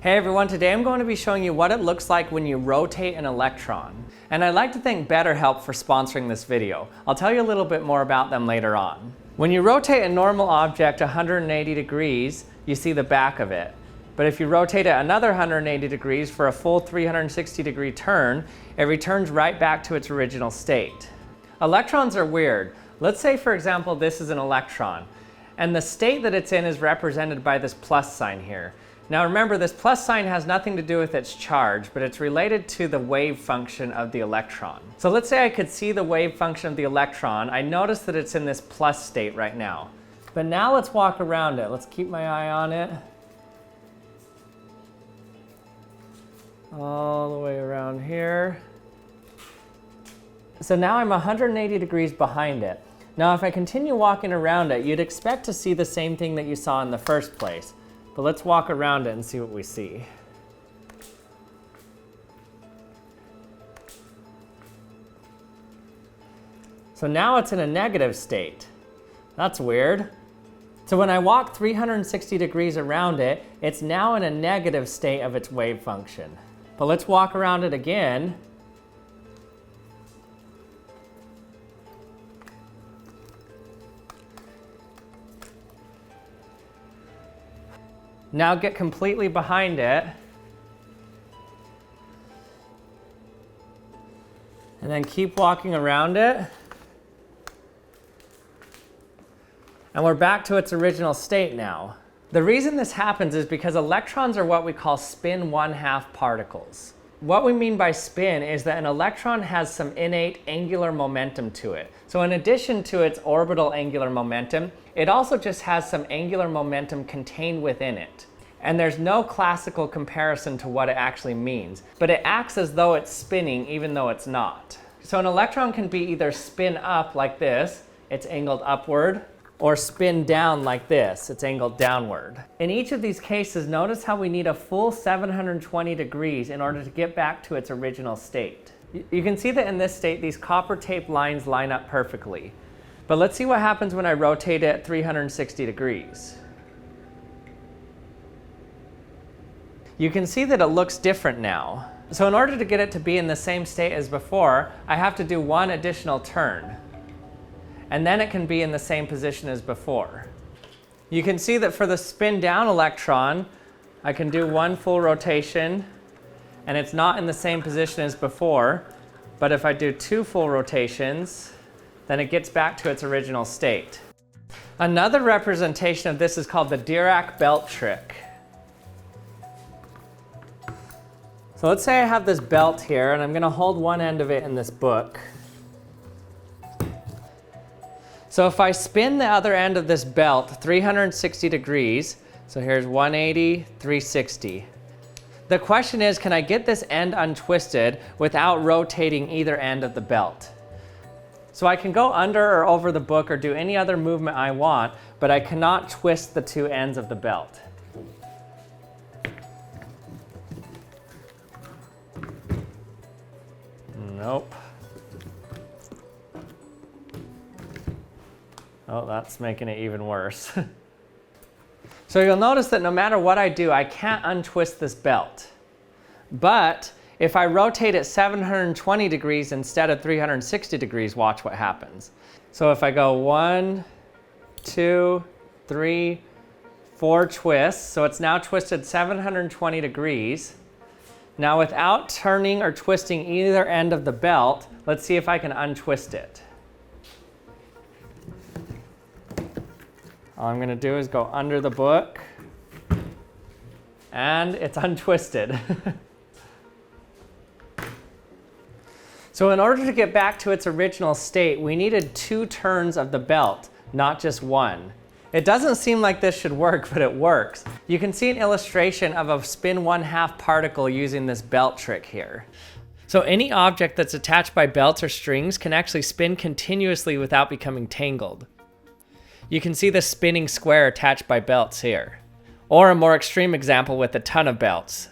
Hey everyone, today I'm going to be showing you what it looks like when you rotate an electron. And I'd like to thank BetterHelp for sponsoring this video. I'll tell you a little bit more about them later on. When you rotate a normal object 180 degrees, you see the back of it. But if you rotate it another 180 degrees for a full 360 degree turn, it returns right back to its original state. Electrons are weird. Let's say, for example, this is an electron, and the state that it's in is represented by this plus sign here. Now remember, this plus sign has nothing to do with its charge, but it's related to the wave function of the electron. So let's say I could see the wave function of the electron. I notice that it's in this plus state right now. But now let's walk around it. Let's keep my eye on it. All the way around here. So now I'm 180 degrees behind it. Now if I continue walking around it, you'd expect to see the same thing that you saw in the first place. But let's walk around it and see what we see. So now it's in a negative state. That's weird. So when I walk 360 degrees around it, it's now in a negative state of its wave function. But let's walk around it again. Now get completely behind it. And then keep walking around it. And we're back to its original state now. The reason this happens is because electrons are what we call spin 1/2 particles. What we mean by spin is that an electron has some innate angular momentum to it. So in addition to its orbital angular momentum, it also just has some angular momentum contained within it. And there's no classical comparison to what it actually means, but it acts as though it's spinning even though it's not. So an electron can be either spin up like this, it's angled upward, or spin down like this, it's angled downward. In each of these cases, notice how we need a full 720 degrees in order to get back to its original state. You can see that in this state, these copper tape lines line up perfectly. But let's see what happens when I rotate it 360 degrees. You can see that it looks different now. So in order to get it to be in the same state as before, I have to do one additional turn. And then it can be in the same position as before. You can see that for the spin down electron, I can do one full rotation and it's not in the same position as before. But if I do two full rotations, then it gets back to its original state. Another representation of this is called the Dirac Belt Trick. So let's say I have this belt here and I'm going to hold one end of it in this book. So if I spin the other end of this belt 360 degrees, so here's 180, 360. The question is, can I get this end untwisted without rotating either end of the belt? So I can go under or over the book or do any other movement I want, but I cannot twist the two ends of the belt. Nope. Oh, that's making it even worse. So you'll notice that no matter what I do, I can't untwist this belt. But if I rotate it 720 degrees instead of 360 degrees, watch what happens. So if I go 1, 2, 3, 4 twists, so it's now twisted 720 degrees. Now without turning or twisting either end of the belt, let's see if I can untwist it. All I'm going to do is go under the book, and it's untwisted. So in order to get back to its original state, we needed 2 turns of the belt, not just one. It doesn't seem like this should work, but it works. You can see an illustration of a spin 1/2 particle using this belt trick here. So any object that's attached by belts or strings can actually spin continuously without becoming tangled. You can see the spinning square attached by belts here. Or a more extreme example with a ton of belts.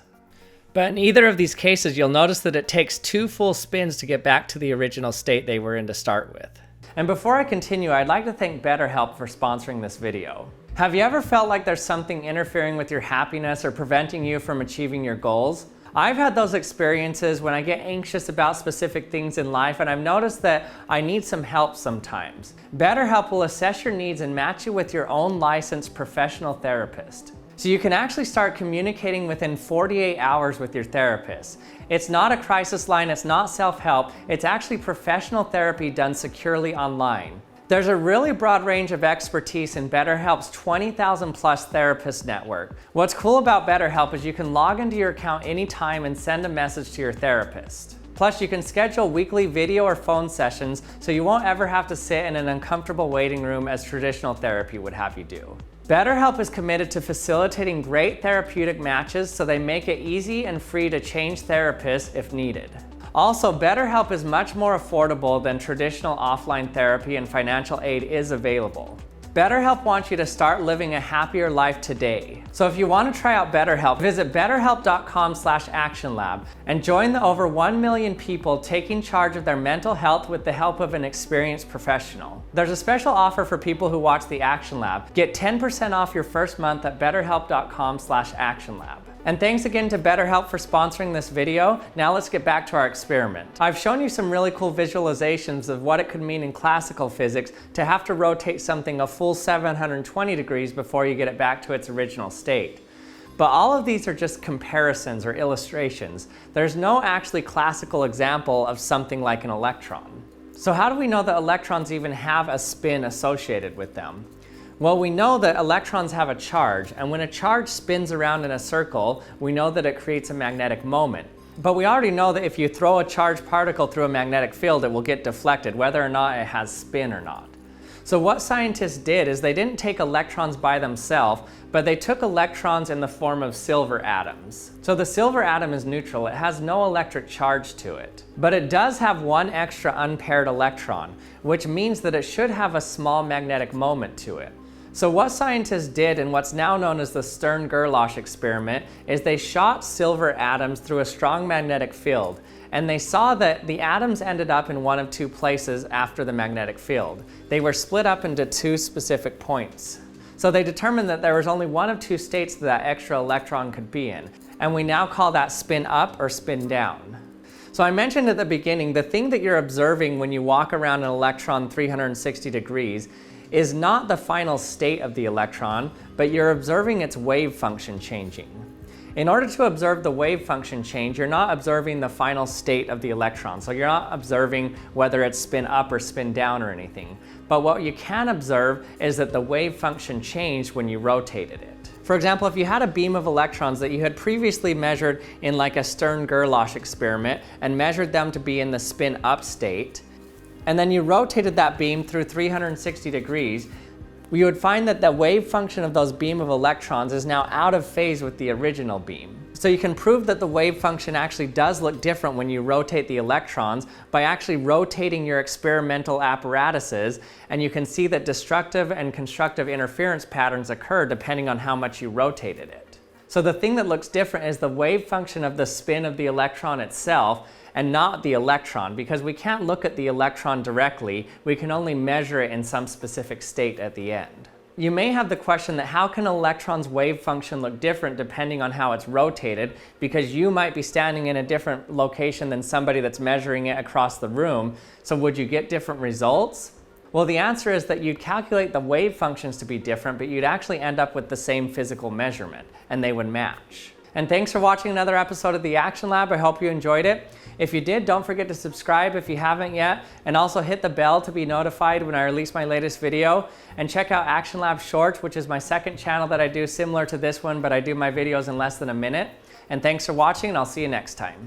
But in either of these cases, you'll notice that it takes 2 full spins to get back to the original state they were in to start with. And before I continue, I'd like to thank BetterHelp for sponsoring this video. Have you ever felt like there's something interfering with your happiness or preventing you from achieving your goals? I've had those experiences when I get anxious about specific things in life, and I've noticed that I need some help sometimes. BetterHelp will assess your needs and match you with your own licensed professional therapist. So you can actually start communicating within 48 hours with your therapist. It's not a crisis line, it's not self-help, it's actually professional therapy done securely online. There's a really broad range of expertise in BetterHelp's 20,000 plus therapist network. What's cool about BetterHelp is you can log into your account anytime and send a message to your therapist. Plus, you can schedule weekly video or phone sessions so you won't ever have to sit in an uncomfortable waiting room as traditional therapy would have you do. BetterHelp is committed to facilitating great therapeutic matches, so they make it easy and free to change therapists if needed. Also, BetterHelp is much more affordable than traditional offline therapy, and financial aid is available. BetterHelp wants you to start living a happier life today. So if you want to try out BetterHelp, visit betterhelp.com/actionlab and join the over 1 million people taking charge of their mental health with the help of an experienced professional. There's a special offer for people who watch the Action Lab. Get 10% off your first month at betterhelp.com/actionlab. And thanks again to BetterHelp for sponsoring this video. Now let's get back to our experiment. I've shown you some really cool visualizations of what it could mean in classical physics to have to rotate something a full 720 degrees before you get it back to its original state. But all of these are just comparisons or illustrations. There's no actually classical example of something like an electron. So how do we know that electrons even have a spin associated with them? Well, we know that electrons have a charge, and when a charge spins around in a circle, we know that it creates a magnetic moment. But we already know that if you throw a charged particle through a magnetic field, it will get deflected, whether or not it has spin or not. So what scientists did is they didn't take electrons by themselves, but they took electrons in the form of silver atoms. So the silver atom is neutral, it has no electric charge to it. But it does have one extra unpaired electron, which means that it should have a small magnetic moment to it. So what scientists did in what's now known as the Stern-Gerlach experiment is they shot silver atoms through a strong magnetic field, and they saw that the atoms ended up in one of two places after the magnetic field. They were split up into two specific points. So they determined that there was only one of two states that extra electron could be in, and we now call that spin up or spin down. So I mentioned at the beginning, the thing that you're observing when you walk around an electron 360 degrees is not the final state of the electron, but you're observing its wave function changing. In order to observe the wave function change, you're not observing the final state of the electron. So you're not observing whether it's spin up or spin down or anything. But what you can observe is that the wave function changed when you rotated it. For example, if you had a beam of electrons that you had previously measured in like a Stern-Gerlach experiment and measured them to be in the spin up state, and then you rotated that beam through 360 degrees, we would find that the wave function of those beam of electrons is now out of phase with the original beam. So you can prove that the wave function actually does look different when you rotate the electrons by actually rotating your experimental apparatuses, and you can see that destructive and constructive interference patterns occur depending on how much you rotated it. So the thing that looks different is the wave function of the spin of the electron itself, and not the electron, because we can't look at the electron directly, we can only measure it in some specific state at the end. You may have the question that how can an electron's wave function look different depending on how it's rotated, because you might be standing in a different location than somebody that's measuring it across the room, so would you get different results? Well, the answer is that you'd calculate the wave functions to be different, but you'd actually end up with the same physical measurement, and they would match. And thanks for watching another episode of the Action Lab. I hope you enjoyed it. If you did, don't forget to subscribe if you haven't yet, and also hit the bell to be notified when I release my latest video. And check out Action Lab Shorts, which is my second channel that I do similar to this one, but I do my videos in less than a minute. And thanks for watching, and I'll see you next time.